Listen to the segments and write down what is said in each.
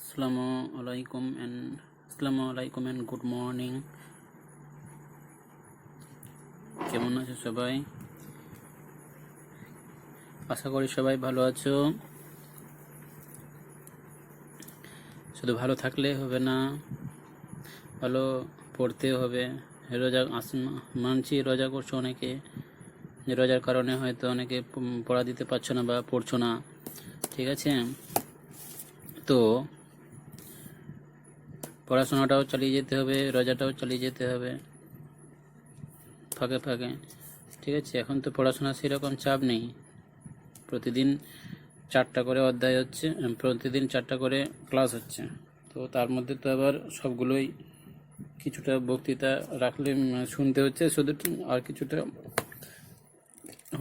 আসসালামু আলাইকুম and good morning. কেমন আছো সবাই? আশা করি সবাই ভালো আছো। শুধু ভালো থাকলে হবে না, ভালো পড়তে হবে। রোজা মানছি রোজা করছো অনেকে, যে রোজার কারণে হয়তো অনেকে পড়া দিতে পারছো না বা পড়ছো না, ঠিক আছে? তো পড়াশোনাটাও চালিয়ে যেতে হবে, রোজাটাও চালিয়ে যেতে হবে ফাঁকে ফাঁকে, ঠিক আছে? এখন তো পড়াশোনা সেরকম চাপ নেই, প্রতিদিন 4টা করে অধ্যায় হচ্ছে, প্রতিদিন 4টা করে ক্লাস হচ্ছে। তো তার মধ্যে তো আবার সবগুলোই কিছুটা বক্তৃতা রাখলে শুনতে হচ্ছে, শুধু আর কিছুটা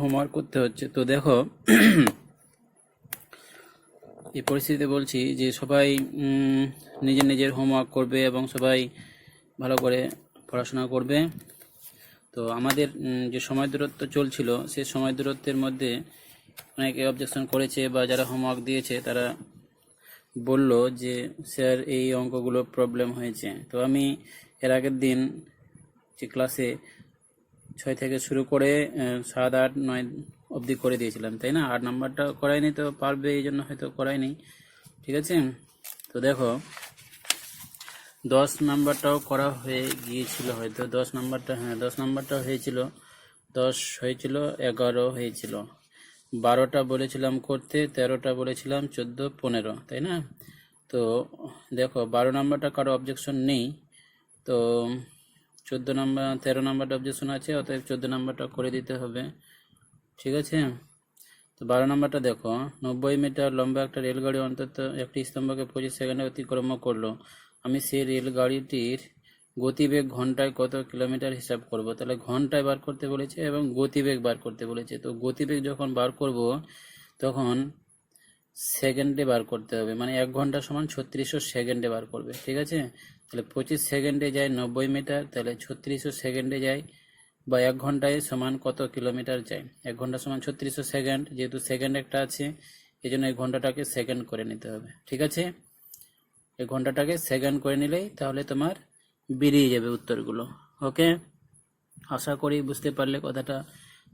হোমওয়ার্ক করতে হচ্ছে। তো দেখো এই পরিস্থিতিতে বলছি যে সবাই নিজের নিজের হোমওয়ার্ক করবে এবং সবাই ভালো করে পড়াশোনা করবে। তো আমাদের যে সময় দূরত্ব চলছিল, সেই সময় দূরত্বের মধ্যে অনেকে অবজেকশন করেছে বা যারা হোমওয়ার্ক দিয়েছে তারা বলল যে স্যার এই অঙ্কগুলো প্রবলেম হয়েছে। তো আমি এর আগের দিন যে ক্লাসে 6 থেকে শুরু করে 7, 8, 9 অবধি করে দিয়েছিলাম, তাই না? 8 নাম্বারটা করাইনি, তো পারবে এই জন্য হয়তো করাইনি, ঠিক আছে? তো দেখো 10 নাম্বারটাও করা হয়ে গিয়েছিল, হয়তো 10 নাম্বারটা, হ্যাঁ 10 নাম্বারটা হয়েছিল, 10 হয়েছিল, 11 হয়েছিল, 12টা বলেছিলাম করতে, 13টা বলেছিলাম, 14, 15, তাই না? তো দেখো 12 নাম্বারটা কারো অবজেকশন নেই, তো 14 নাম্বার 13 নাম্বারটা অবজেকশন আছে, অতএব 14 নাম্বারটা করে দিতে হবে, ঠিক আছে? তো 12 নাম্বারটা দেখো, 90 মিটার লম্বা একটা রেলগাড়ি অন্তত একটি স্তম্ভকে 25 সেকেন্ডে অতিক্রম করলো। আমি সেই রেলগাড়িটির গতিবেগ ঘন্টায় কত কিলোমিটার হিসাব করব। তাহলে ঘন্টায় বার করতে বলেছে এবং গতিবেগ বার করতে বলেছে। তো গতিবেগ যখন বার করব তখন সেকেন্ডে বার করতে হবে, মানে 1 ঘন্টা সমান 3600 সেকেন্ডে বার করবে, ঠিক আছে? তাহলে 25 সেকেন্ডে যায় 90 মিটার, তাহলে 3600 সেকেন্ডে যায় বা 1 ঘন্টায় সমান কত কিলোমিটার যায়। 1 ঘন্টা সমান 3600 সেকেন্ড, যেহেতু সেকেন্ড একটা আছে এই জন্য এই ঘন্টাটাকে সেকেন্ড করে নিতে হবে, ঠিক আছে? এই ঘন্টাটাকে সেকেন্ড করে নিলেই তাহলে তোমার বেরিয়ে যাবে উত্তরগুলো। ওকে, আশা করি বুঝতে পারলে কথাটা।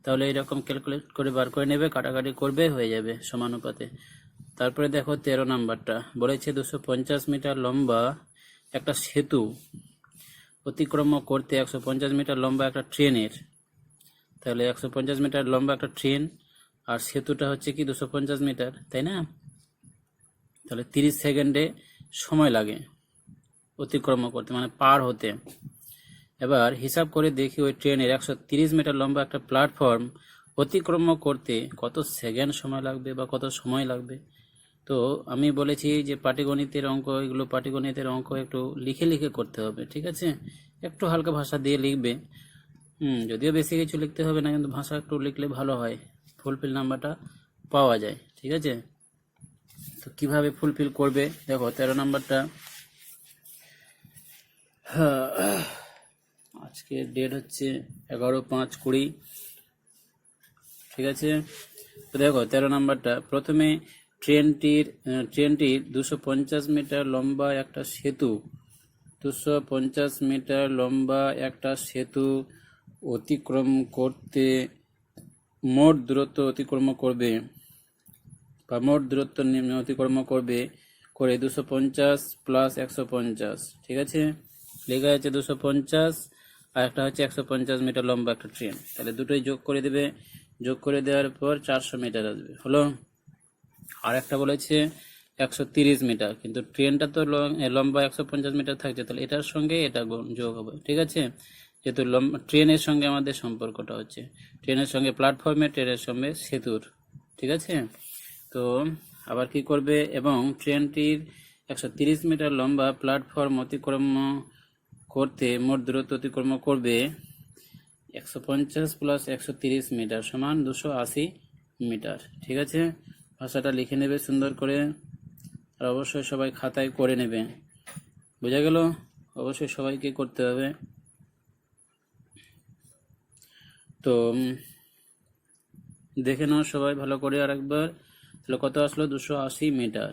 তাহলে এরকম ক্যালকুলেট করে বার করে নেবে, কাটাকাটি করবে, হয়ে যাবে সমানুপাতে। তারপরে দেখো 13 নাম্বারটা বলেছে 250 মিটার লম্বা একটা সেতু অতিক্রম করতে 150 মিটার লম্বা একটা ট্রেনের, তাহলে 150 মিটার লম্বা একটা ট্রেন আর সেতুটা হচ্ছে কি 250 মিটার, তাই না? তাহলে 30 সেকেন্ডে সময় লাগে অতিক্রম করতে, মানে পার হতে। এবার হিসাব করে দেখি ওই ট্রেনের 130 মিটার লম্বা একটা প্ল্যাটফর্ম অতিক্রম করতে কত সেকেন্ড সময় লাগবে বা কত সময় লাগবে। তো আমি বলেছি যে পাটিগণিতের অঙ্ক, এগুলো পাটিগণিতের অঙ্ক একটু লিখে লিখে করতে হবে, ঠিক আছে? একটু হালকা ভাষা দিয়ে লিখবে, যদিও বেশি কিছু লিখতে হবে না, কিন্তু ভাষা একটু লিখলে ভালো হয়, ফুলফিল নাম্বারটা পাওয়া যায়, ঠিক আছে? তো কিভাবে ফুলফিল করবে দেখো 13 নাম্বারটা, আজকে ডেট হচ্ছে 11/5/20, ঠিক আছে? তো দেখো 13 নাম্বারটা, প্রথমে ট্রেনটির 250 মিটার লম্বা একটা সেতু, 250 মিটার লম্বা একটা সেতু অতিক্রম করতে মোট দূরত্ব অতিক্রম করবে বা মোট দূরত্ব অতিক্রম করবে করে 250 প্লাস 150, ঠিক আছে? লেখা আছে 250 আর একটা হচ্ছে 150 মিটার লম্বা একটা ট্রেন, তাহলে দুটোই যোগ করে দেবে, যোগ করে দেওয়ার পর 400 মিটার আসবে, হলো? আর একটা বলেছে 130 মিটার, কিন্তু ট্রেনটা তো লম্বা 150 মিটার থাকছে, তাহলে এটার সঙ্গে এটা যোগ হবে, ঠিক আছে? যেহেতু ট্রেনের সঙ্গে আমাদের সম্পর্কটা হচ্ছে ট্রেনের সঙ্গে প্ল্যাটফর্মে, ট্রেনের সঙ্গে সেতুর, ঠিক আছে? তো আবার কি করবে, এবং ট্রেনটির 130 মিটার লম্বা প্ল্যাটফর্ম অতিক্রম করতে মোট দূরত্ব অতিক্রম করবে 150 প্লাস 130 মিটার সমান 280 মিটার, ঠিক আছে? ভাষাটা লিখে নেবে সুন্দর করে, আর অবশ্যই সবাই খাতায় করে নেবে, বোঝা গেল? অবশ্যই সবাইকে করতে হবে। তো দেখে নাও সবাই ভালো করে আরেকবার, তাহলে কত আসলো 280 মিটার,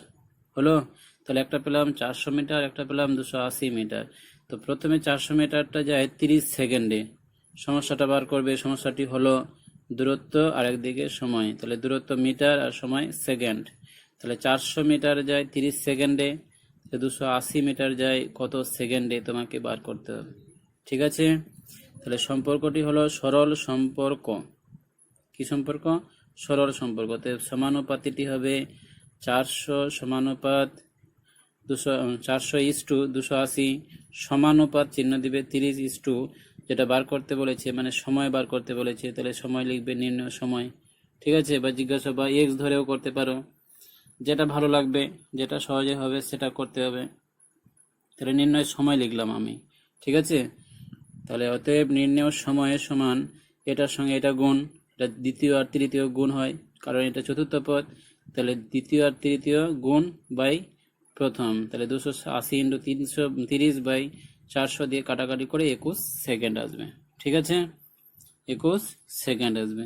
হলো? তাহলে একটা পেলাম 400 মিটার, একটা পেলাম 280 মিটার। তো প্রথমে 400 মিটারটা যায় 30 সেকেন্ডে। সমস্যাটা বার করবে, সমস্যাটি হলো দূরত্ব আর একদিকে সময়। তাহলে দূরত্ব মিটার আর সময় সেকেন্ড। তাহলে 400 মিটার যায় 30 সেকেন্ডে, 280 মিটার যায় কত সেকেন্ডে তোমাকে বার করতে হবে। ঠিক আছে, তাহলে সম্পর্কটি হলো সরল সম্পর্ক। কি সম্পর্ক? সরল সম্পর্ক। তো সমানুপাতিটি হবে 400 সমানুপাত 400:280, সমানুপাত চিহ্ন দিবে 30 যেটা বার করতে বলেছে, মানে সময় বার করতে বলেছে, তাহলে সময় লিখবে নির্ণয় সময়। ঠিক আছে, বা জিজ্ঞাসা বা এক্স ধরেও করতে পারো, যেটা ভালো লাগবে, যেটা সহজে হবে সেটা করতে হবে। তাহলে নির্ণয় সময় লিখলাম আমি। ঠিক আছে, তাহলে অতএব নির্ণয় সময় সমান এটার সঙ্গে এটা গুণ, এটা দ্বিতীয় আর তৃতীয় গুণ হয় কারণ এটা চতুর্থ পদ। তাহলে দ্বিতীয় আর তৃতীয় গুণ বাই প্রথম, তাহলে 280 × 330/400 দিয়ে কাটাকাটি করে 21 সেকেন্ড আসবে। ঠিক আছে, 21 সেকেন্ড আসবে।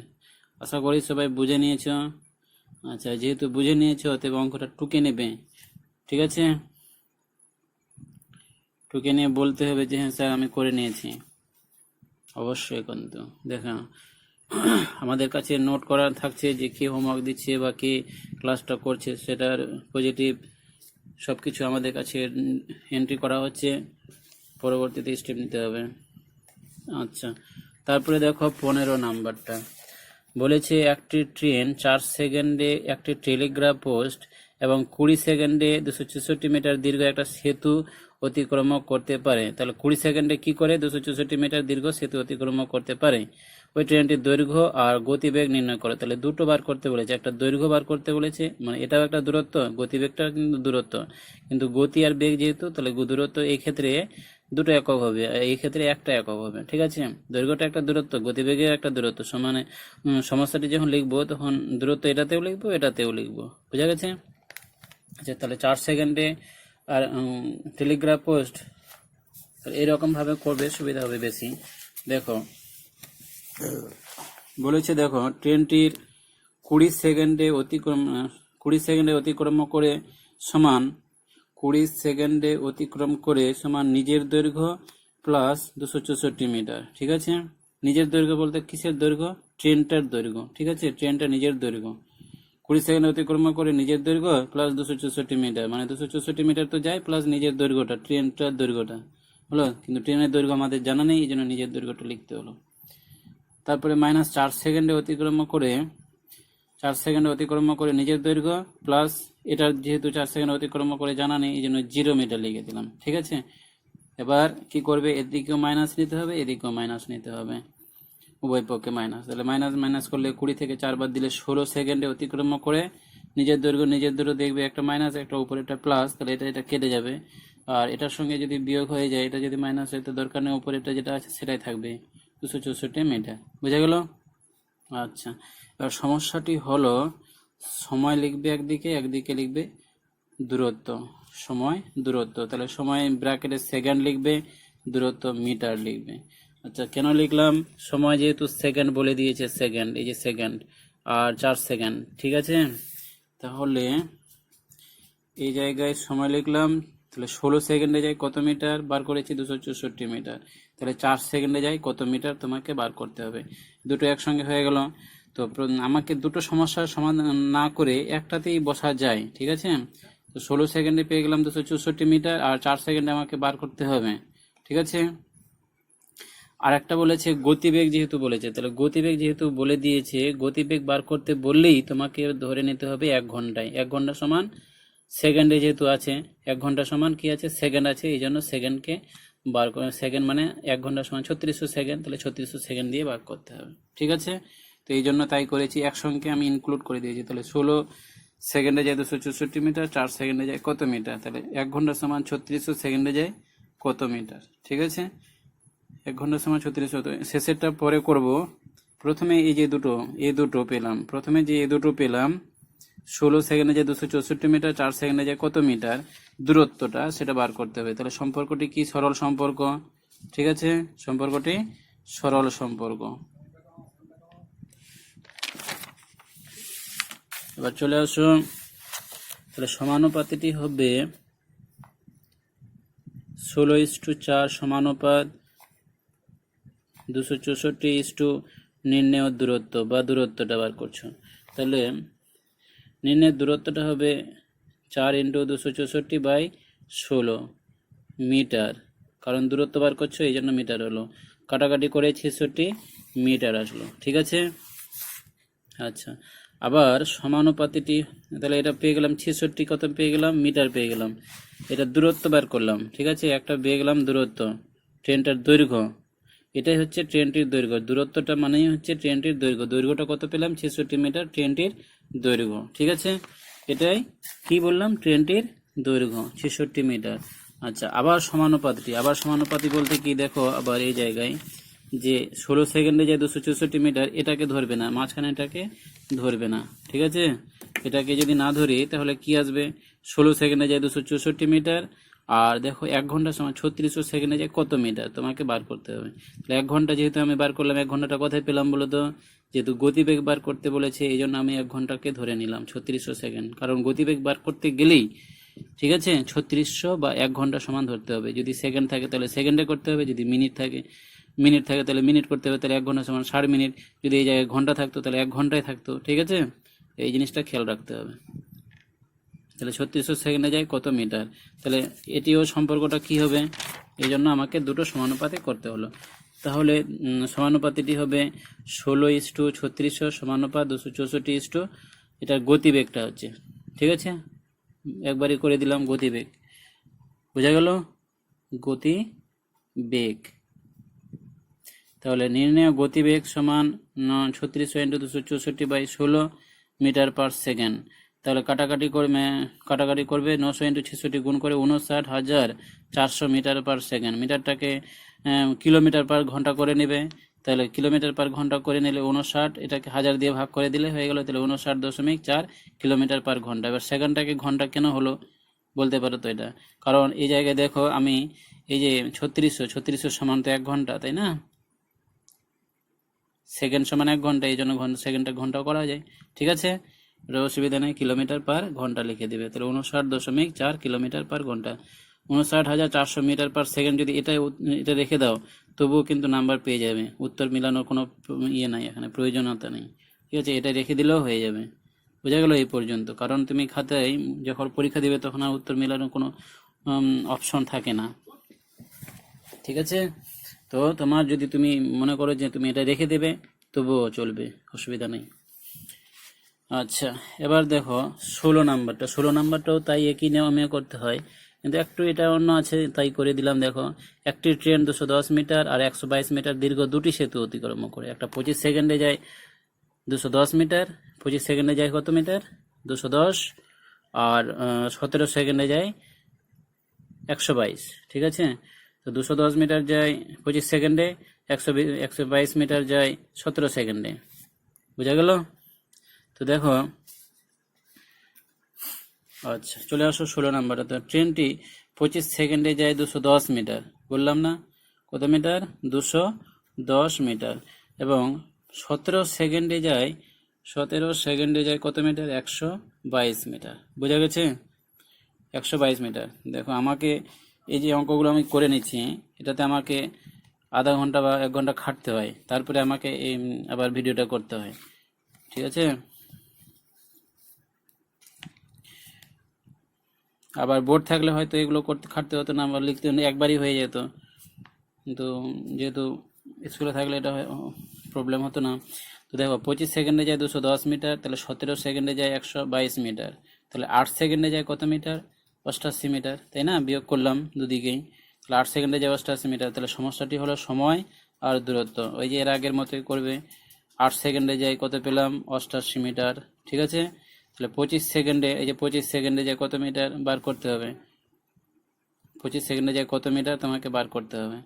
আশা করি সবাই বুঝে নিয়েছ। আচ্ছা, যেহেতু বুঝে নিয়েছো অতএব অঙ্কটা টুকে নেবে। ঠিক আছে, টুকে নিয়ে বলতে হবে যে হ্যাঁ স্যার আমি করে নিয়েছি। অবশ্যই কিন্তু দেখা আমাদের কাছে নোট করা থাকছে যে কে হোমওয়ার্ক দিচ্ছে বা কে ক্লাসটা করছে, সেটার পজিটিভ সব কিছু আমাদের কাছে এন্ট্রি করা হচ্ছে, পরবর্তীতে স্টেপ নিতে হবে। আচ্ছা, তারপরে দেখো 15 নাম্বারটা বলেছে একটি ট্রেন 4 সেকেন্ডে একটি টেলিগ্রাফ পোস্ট এবং 20 সেকেন্ডে 264 মিটার দীর্ঘ একটা সেতু অতিক্রম করতে পারে। তাহলে 20 সেকেন্ডে কি করে 264 মিটার দীর্ঘ সেতু অতিক্রম করতে পারে? ওই ট্রেনটির দৈর্ঘ্য আর গতিবেগ নির্ণয় করে। তাহলে দুটো বার করতে বলেছে, একটা দৈর্ঘ্য বার করতে বলেছে, মানে এটাও একটা দূরত্ব, গতিবেগটা কিন্তু দূরত্ব, কিন্তু গতি আর বেগ যেহেতু, তাহলে দূরত্ব এই ক্ষেত্রে দুটো একক হবে, এই ক্ষেত্রে একটা একক হবে। ঠিক আছে, দৈর্ঘ্যটা একটা দূরত্ব, গতিবেগের একটা দূরত্ব, সমানে সমস্যাটি যখন লিখবো তখন দূরত্ব এটাতেও লিখবো এটাতেও লিখবো। বুঝা গেছে? আচ্ছা, তাহলে 4 সেকেন্ডে আর টেলিগ্রাফ পোস্ট এরকম ভাবে করবে, সুবিধা হবে বেশি। দেখো বলেছে, দেখো ট্রেনটির 20 সেকেন্ডে অতিক্রম করে সমান 20 সেকেন্ডে অতিক্রম করে সমান নিজের দৈর্ঘ্য প্লাস 264 মিটার। ঠিক আছে, নিজের দৈর্ঘ্য বলতে কিসের দৈর্ঘ্য? ট্রেনটার দৈর্ঘ্য। ঠিক আছে, ট্রেনটা নিজের দৈর্ঘ্য 20 সেকেন্ডে অতিক্রম করে নিজের দৈর্ঘ্য প্লাস 264 মিটার, মানে 264 মিটার তো যায় প্লাস নিজের দৈর্ঘ্যটা, ট্রেনটার দৈর্ঘ্যটা হলো, কিন্তু ট্রেনের দৈর্ঘ্য আমাদের জানা নেই, এই জন্য নিজের দৈর্ঘ্যটা লিখতে হলো। তারপরে মাইনাস 4 সেকেন্ডে অতিক্রম করে নিজের দৈর্ঘ্য প্লাস এটা যেহেতু 4 সেকেন্ড অতিক্রম করে জানা নেই, এই জন্য 0 মিটার লিখে দিলাম। ঠিক আছে, এবার কি করবে, এদিকেও মাইনাস নিতে হবে এদিকেও মাইনাস নিতে হবে, উভয় পক্ষে মাইনাস। তাহলে মাইনাস করলে 20 থেকে 4 বার দিলে 16 সেকেন্ডে অতিক্রম করে নিজের দৈর্ঘ্য দেখবে একটা মাইনাস একটা উপরে একটা প্লাস, তাহলে এটা কেটে যাবে। আর এটার সঙ্গে যদি বিয়োগ হয়ে যায়, এটা যদি মাইনাস হয় তো দরকার নেই, উপরে এটা যেটা আছে সেটাই থাকবে, 264 মিটার। বুঝা গেল? আচ্ছা, এবার সমস্যাটি হলো সময় লিখবে একদিকে, একদিকে লিখবে দূরত্ব, সময় দূরত্ব। তাহলে সময় ব্র্যাকেটে সেকেন্ড লিখবে, দূরত্ব মিটার লিখবে। আচ্ছা, কেন লিখলাম? সময় যেহেতু সেকেন্ড বলে দিয়েছে, সেকেন্ড, এই যে সেকেন্ড আর 4 সেকেন্ড। ঠিক আছে, তাহলে এই জায়গায় সময় লিখলাম, তাহলে 16 সেকেন্ডে যায় কত মিটার বার করেছি? 264 মিটার। তাহলে 4 সেকেন্ডে যায় কত মিটার তোমাকে বার করতে হবে। দুটো একসঙ্গে হয়ে গেল। তো আমাকে দুটো সমস্যার সমাধান না করে একটাতেই বসা যায়। ঠিক আছে, তো 16 সেকেন্ডে পেয়ে গেলাম 264 মিটার, আর 4 সেকেন্ডে আমাকে বার করতে হবে। ঠিক আছে, আর একটা বলেছে গতিবেগ যেহেতু বলেছে, তাহলে গতিবেগ যেহেতু বলে দিয়েছে, গতিবেগ বার করতে বললেই তোমাকে ধরে নিতে হবে 1 ঘন্টায়। 1 ঘন্টা সমান সেকেন্ডে যেহেতু আছে, 1 ঘন্টা সমান কি আছে? সেকেন্ড আছে, এই জন্য সেকেন্ডকে বার করে, সেকেন্ড মানে 1 ঘন্টা সমান 3600 সেকেন্ড, তাহলে 3600 সেকেন্ড দিয়ে বার করতে হবে। ঠিক আছে, তো এই জন্য তাই করেছি, একসঙ্গে আমি ইনক্লুড করে দিয়েছি। তাহলে 16 সেকেন্ডে যায় 264 মিটার, 4 সেকেন্ডে যায় কত মিটার, তাহলে 1 ঘন্টা সমান 3600 সেকেন্ডে যায় কত মিটার। ঠিক আছে, 1 ঘন্টা সমান 3600। শেষেরটা পরে করব। প্রথমে এই দুটো পেলাম, প্রথমে যে এই দুটো পেলাম, 16 সেকেন্ডে যায় 264 মিটার, 4 সেকেন্ডে যায় কত মিটার, দূরত্বটা সেটা বার করতে হবে। তাহলে সম্পর্কটি কি? সরল সম্পর্ক। ঠিক আছে, সম্পর্কটি সরল সম্পর্ক। এবার চলে আসো, তাহলে সমানুপাতিটি হবে 16:4 সমানুপাত 264 নির্ণেয় দূরত্ব বা দূরত্বটা বার করছো। তাহলে নির্ণয়ের দূরত্বটা হবে 4 × 264/16 মিটার, কারণ দূরত্ব বার করছো এই জন্য মিটার হলো। কাটাকাটি করে 66 মিটার আসলো। ঠিক আছে। আচ্ছা, আবার সমানুপাতিটি, তাহলে এটা পেয়ে গেলাম 66, কত পেয়ে গেলাম? মিটার পেয়ে গেলাম। এটা দূরত্ব বার করলাম। ঠিক আছে, একটা পেয়ে গেলাম দূরত্ব, ট্রেনটার দৈর্ঘ্য। এটাই হচ্ছে ট্রেনটির দৈর্ঘ্য। দূরত্বটা মানেই হচ্ছে ট্রেনটির দৈর্ঘ্য। দৈর্ঘ্যটা কত পেলাম? 66 মিটার ট্রেনটির দৈর্ঘ্য। ঠিক আছে, এটাই কি বললাম? ট্রেনটির দৈর্ঘ্য 66 মিটার। আচ্ছা, আবার সমানুপাতটি। আবার সমানুপাতি বলতে কি, দেখো আবার এই জায়গায় যে 16 সেকেন্ডে যে 264 মিটার, এটাকে ধরবে না, মাঝখানে এটাকে ধরবে না। ঠিক আছে, এটাকে যদি না ধরি তাহলে কি আসবে? 16 সেকেন্ডে যায় 264 মিটার, আর দেখো 1 ঘন্টা সময় 3600 সেকেন্ডে যায় কত মিটার, তোমাকে বার করতে হবে। তাহলে 1 ঘন্টা যেহেতু আমি বার করলাম, 1 ঘন্টাটা কোথায় পেলাম বলো তো? যেহেতু গতিবেগ বার করতে বলেছে এই জন্য আমি 1 ঘন্টাকে ধরে নিলাম 3600 সেকেন্ড, কারণ গতিবেগ বার করতে গেলেই, ঠিক আছে, 3600 বা 1 ঘন্টা সমান ধরতে হবে। যদি সেকেন্ড থাকে তাহলে সেকেন্ডে করতে হবে, যদি মিনিট থাকে তাহলে মিনিট করতে হবে, তাহলে 1 ঘন্টা সমান 60 মিনিট। যদি এই জায়গায় ঘন্টা থাকতো তাহলে 1 ঘন্টায় থাকতো। ঠিক আছে, এই জিনিসটা খেয়াল রাখতে হবে। তাহলে 3600 সেকেন্ডে যায় কত মিটার, তাহলে এটিও সম্পর্কটা কি হবে? এই জন্য আমাকে দুটো সমানুপাতে করতে হলো। তাহলে সমানুপাতিটি হবে 16:3600 সমানুপাত 264 এটার গতিবেগটা হচ্ছে। ঠিক আছে, একবারই করে দিলাম গতিবেগ, বোঝা গেল? গতিবেগ। তাহলে নির্ণেয় গতিবেগ সমান 3600 × 264/16 মিটার পার সেকেন্ড। তাহলে কাটাকাটি করবে 900 × 66 গুণ করে 59,400 মিটার পার সেকেন্ড। মিটারটাকে কিলোমিটার পার ঘন্টা করে নেবে, তাহলে কিলোমিটার পার ঘন্টা করে নিলে 59, এটাকে 1000 দিয়ে ভাগ করে দিলে হয়ে গেল, তাহলে 59.4 কিলোমিটার পার ঘন্টা। এবার সেকেন্ডটাকে ঘন্টা কেন হলো বলতে পারো তো এটা, কারণ এই জায়গায় দেখো আমি এই যে 3600 সমান তো 1 ঘন্টা, তাই না? সেকেন্ড সমান 1 ঘন্টা, এই জন্য সেকেন্ডটা ঘন্টাও করা যায়। ঠিক আছে, এটা অসুবিধা নেই, কিলোমিটার পার ঘন্টা লিখে দিবে। তাহলে 59.4 কিলোমিটার পার ঘন্টা, 59,400 মিটার পার সেকেন্ড। যদি এটা রেখে দাও তবুও কিন্তু নাম্বার পেয়ে যাবে, উত্তর মিলানোর কোনো ইয়ে নাই, এখানে প্রয়োজনীয়তা নেই। ঠিক আছে, এটা রেখে দিলেও হয়ে যাবে। বোঝা গেল এই পর্যন্ত? কারণ তুমি খাতায় যখন পরীক্ষা দিবে তখন আর উত্তর মিলানোর কোনো অপশন থাকে না। ঠিক আছে, তো তোমার যদি তুমি মনে করো যে তুমি এটা রেখে দেবে তবুও চলবে, অসুবিধা নেই। আচ্ছা, এবার দেখো 16 নাম্বারটা। 16 নাম্বারটাও তাই একই নিয়মে করতে হয়, কিন্তু একটু এটা অন্য আছে, তাই করে দিলাম। দেখো, একটি ট্রেন 210 মিটার আর 122 মিটার দীর্ঘ দুটি সেতু অতিক্রম করে। একটা 25 সেকেন্ডে যায় 210 মিটার, 25 সেকেন্ডে যায় কত মিটার? 210, আর 17 সেকেন্ডে যায় 122। ঠিক আছে, তো 210 মিটার যায় 25 সেকেন্ডে, 122 মিটার যায় 17 সেকেন্ডে। বোঝা গেল? তো দেখো, আচ্ছা চলে আসো 16 নাম্বারে। তো ট্রেনটি 25 সেকেন্ডে যায় 210 মিটার, বললাম না? কত মিটার? 210 মিটার। এবং 17 সেকেন্ডে যায় কত মিটার? 122 মিটার। বোঝা গেছে? 122 মিটার। দেখো, আমাকে এই যে অঙ্কগুলো আমি করে নিচ্ছি, এটাতে আমাকে আধা ঘন্টা বা 1 ঘন্টা খাটতে হয়, তারপরে আমাকে এই আবার ভিডিওটা করতে হয়। ঠিক আছে, আবার বোর্ড থাকলে হয়তো এগুলো খাটতে হতো না, আবার লিখতে একবারই হয়ে যেত, কিন্তু যেহেতু স্কুলে থাকলে এটা প্রবলেম হতো না। তো দেখো, 25 সেকেন্ডে যায় 210 মিটার, তাহলে 17 সেকেন্ডে যায় 122 মিটার, তাহলে 8 সেকেন্ডে যায় কত মিটার? 88 মিটার, তাই না? বিয়োগ করলাম দুদিকেই, তাহলে 8 সেকেন্ডে যায় 88 মিটার। তাহলে সমস্যাটি হলো সময় আর দূরত্ব, ওই যে এর আগের মতোই করবে। 8 সেকেন্ডে যায় কত পেলাম? 88 মিটার। ঠিক আছে, তাহলে 25 সেকেন্ডে, এই যে 25 সেকেন্ডে যায় কত মিটার বার করতে হবে? 25 সেকেন্ডে যায় কত মিটার তোমাকে বার করতে হবে।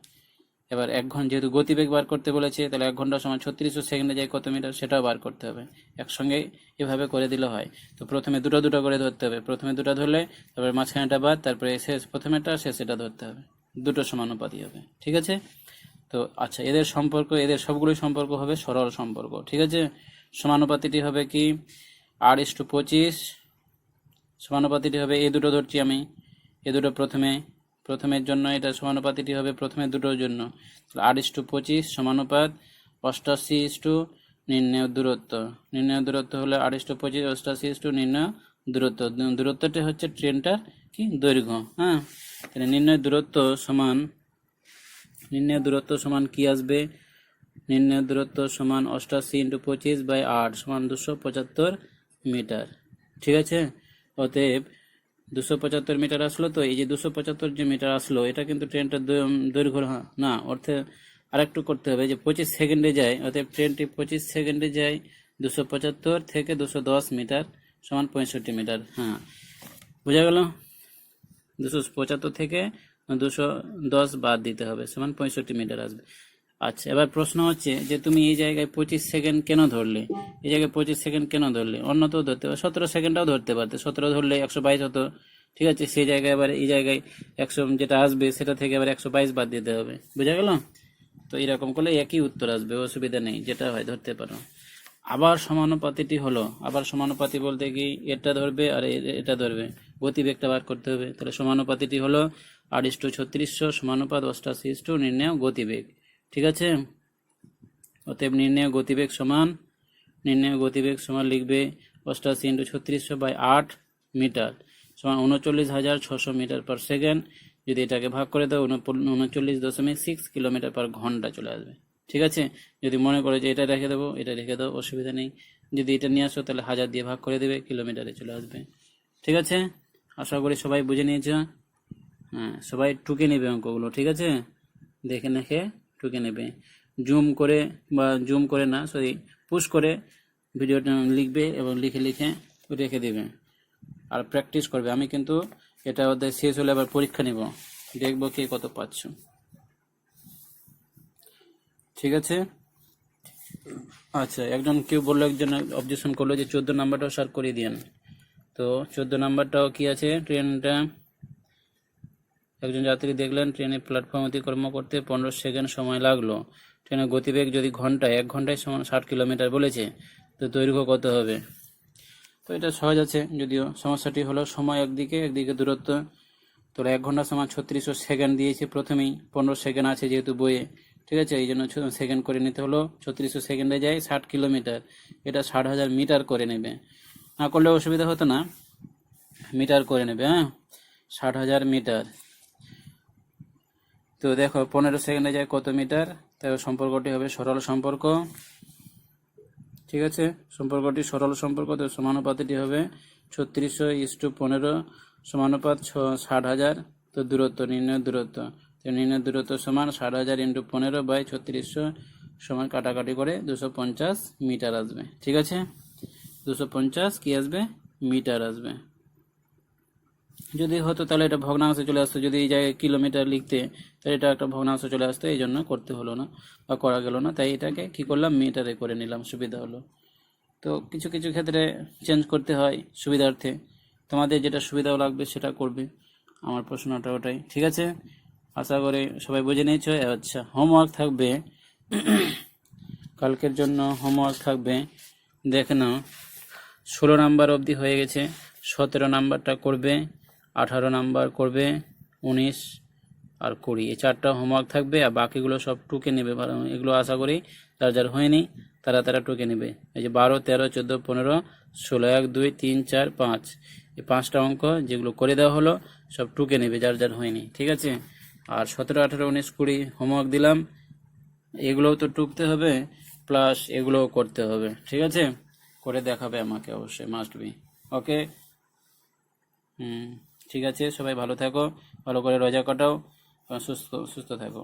এবার 1 ঘন্টা, যেহেতু গতিবেগ বার করতে বলেছে, তাহলে 1 ঘন্টা সমান 3600 সেকেন্ডে যায় কত মিটার, সেটাও বার করতে হবে। একসঙ্গে এভাবে করে দিলে হয়। তো প্রথমে দুটো করে ধরতে হবে, প্রথমে দুটো ধরলে তারপরে মাঝখানেটা বাদ, তারপরে শেষ প্রথমেটা শেষেটা ধরতে হবে, দুটো সমানুপাতি হবে। ঠিক আছে, তো আচ্ছা, এদের সম্পর্ক, এদের সবগুলোই সম্পর্ক হবে সরল সম্পর্ক। ঠিক আছে, সমানুপাতিটি হবে কি? 8:25। সমানুপাতিটি হবে, এই দুটো ধরছি আমি, এ দুটো প্রথমে প্রথমের জন্য এটা সমানুপাতিটি হবে প্রথমে দুটোর জন্য 8:25 সমানুপাত 88 নির্ণেয় দূরত্ব। নির্ণেয় দূরত্ব হলো 8:25 88 নির্ণেয় দূরত্ব। দূরত্বটা হচ্ছে ট্রেনটার কি দৈর্ঘ্য। হ্যাঁ, তাহলে নির্ণয় দূরত্ব সমান কি আসবে? নির্ণয় দূরত্ব সমান 88 × 25/8 সমান 275 মিটার। ঠিক আছে, অতএব 275 মিটার আসলো। তো এই যে 275 যে মিটার আসলো, এটা কিন্তু ট্রেনটার দৈর্ঘ্য না, অর্থে আরেকটু করতে হবে যে 25 সেকেন্ডে যায়, অতএব ট্রেনটি 25 সেকেন্ডে যায় 275 থেকে 210 মিটার সমান 65 মিটার। হ্যাঁ, বোঝা গেল? 275 থেকে 210 বাদ দিতে হবে, সমান 65 মিটার আসবে। আচ্ছা, এবার প্রশ্ন হচ্ছে যে তুমি এই জায়গায় 25 সেকেন্ড কেন ধরলে? এই জায়গায় 25 সেকেন্ড কেন ধরলে? অন্য তো ধরতে পারো, 17 সেকেন্ডটাও ধরতে পারতে। 17 ধরলে 122 হতো। ঠিক আছে, সেই জায়গায় এবার এই জায়গায় 100 যেটা আসবে সেটা থেকে আবার 122 বাদ দিতে হবে। বোঝা গেল? তো এরকম করলে একই উত্তর আসবে, অসুবিধা নেই, যেটা হয় ধরতে পারো। আবার সমানুপাতিটি হলো, আবার সমানুপাতি বলতে কি এটা ধরবে আর এটা ধরবে, গতিবেগটা বার করতে হবে। তাহলে সমানুপাতিটি হলো 8:36 সমানুপাত 88 নির্ণেয় গতিবেগ। ঠিক আছে, অতএব নির্ণেয় গতিবেগ সমান লিখবে 88 × 36/8 মিটার সমান 39,600 মিটার পার সেকেন্ড। যদি এটাকে ভাগ করে দাও 39.6 কিলোমিটার পার ঘন্টা চলে আসবে। ঠিক আছে, যদি মনে করে যে এটা রেখে দেবো, এটা রেখে দাও, অসুবিধা নেই। যদি এটা নিয়ে আসো তাহলে 1000 দিয়ে ভাগ করে দেবে, কিলোমিটারে চলে আসবে। ঠিক আছে, আশা করি সবাই বুঝে নিয়েছো। হ্যাঁ, সবাই টুকে নেবে অঙ্কগুলো। ঠিক আছে, দেখে টুকে নেবে, জুম করে না, পুশ করে ভিডিওটা লিখবে এবং লিখে রেখে দেবে আর প্র্যাকটিস করবে। আমি কিন্তু এটা ওদের শেষ হলে আবার পরীক্ষা নিব, দেখবো কে কত পাচ্ছ। ঠিক আছে, আচ্ছা, কেউ বললো, একজন অবজেকশন করলো যে 14 নাম্বারটাও স্যার করে দিয়েন। তো 14 নাম্বারটাও কি আছে? ট্রেনটা একজন যাত্রী দেখলেন ট্রেনের প্ল্যাটফর্ম অতিক্রম করতে 15 সেকেন্ড সময় লাগলো। ট্রেনের গতিবেগ যদি ঘন্টায় 1 ঘন্টায় সমান 60 কিলোমিটার বলেছে, তো দৈর্ঘ্য কত হবে? তো এটা সহজ আছে, যদিও সমস্যাটি হলো সময় একদিকে দূরত্ব। তো 1 ঘন্টা সমান 3600 সেকেন্ড দিয়েছে প্রথমেই, 15 সেকেন্ড আছে যেহেতু বইয়ে। ঠিক আছে, এই জন্য সেকেন্ড করে নিতে হলো। 3600 সেকেন্ডে যায় 60 কিলোমিটার, এটা 60,000 মিটার করে নেবে। না করলে অসুবিধা হতো না, মিটার করে নেবে। হ্যাঁ, 60,000 মিটার। তো দেখো 15 সেকেন্ডে যায় কত মিটার, তাই সম্পর্কটি হবে সরল সম্পর্ক। ঠিক আছে, সম্পর্কটি সরল সম্পর্ক। তো সমানুপাতিটি হবে 3600:15 সমানুপাত 60,000। তো দূরত্ব, নির্ণয় দূরত্ব, তো নির্ণয় দূরত্ব সমান 60,000 × 15/3600 সমান কাটাকাটি করে 250 মিটার আসবে। ঠিক আছে, 250 কি আসবে? মিটার আসবে। যদি হতো তাহলে এটা ভগ্নাংশে চলে আসতো, যদি এই জায়গায় কিলোমিটার লিখতে তাহলে এটা একটা ভগ্নাংশ চলে আসতো, এই জন্য করতে হলো না বা করা গেল না, তাই এটাকে কি করলাম, মিটারে করে নিলাম, সুবিধা হলো। তো কিছু ক্ষেত্রে চেঞ্জ করতে হয় সুবিধার্থে, তোমাদের যেটা সুবিধাও লাগবে সেটা করবে, আমার প্রশ্নটা ওটাই। ঠিক আছে, আশা করি সবাই বুঝে নিয়েছো। আচ্ছা, হোমওয়ার্ক থাকবে কালকের জন্য, হোমওয়ার্ক থাকবে, দেখে নাও। 16 নাম্বার অবধি হয়ে গেছে, 17 নাম্বারটা করবে, 18 নাম্বার করবে, 19 আর 20, এই 4টা হোমওয়ার্ক থাকবে। আর বাকিগুলো সব টুকে নেবে, এগুলো আশা করি যার হয়নি তারা টুকে নেবে। এই যে 12, 13, 14, 15, 16, 1, 2, 3, 4, 5, এই 5টা অঙ্ক যেগুলো করে দেওয়া হলো সব টুকে নেবে যার হয়নি। ঠিক আছে, আর 17, 18, 19, 20 হোমওয়ার্ক দিলাম, এগুলোও তো টুকতে হবে, প্লাস এগুলোও করতে হবে। ঠিক আছে, করে দেখাবে আমাকে অবশ্যই, মাস্ট বি। ওকে, ঠিক আছে, সবাই ভালো থাকো, ভালো করে রোজা কাটাও, সুস্থ থাকো।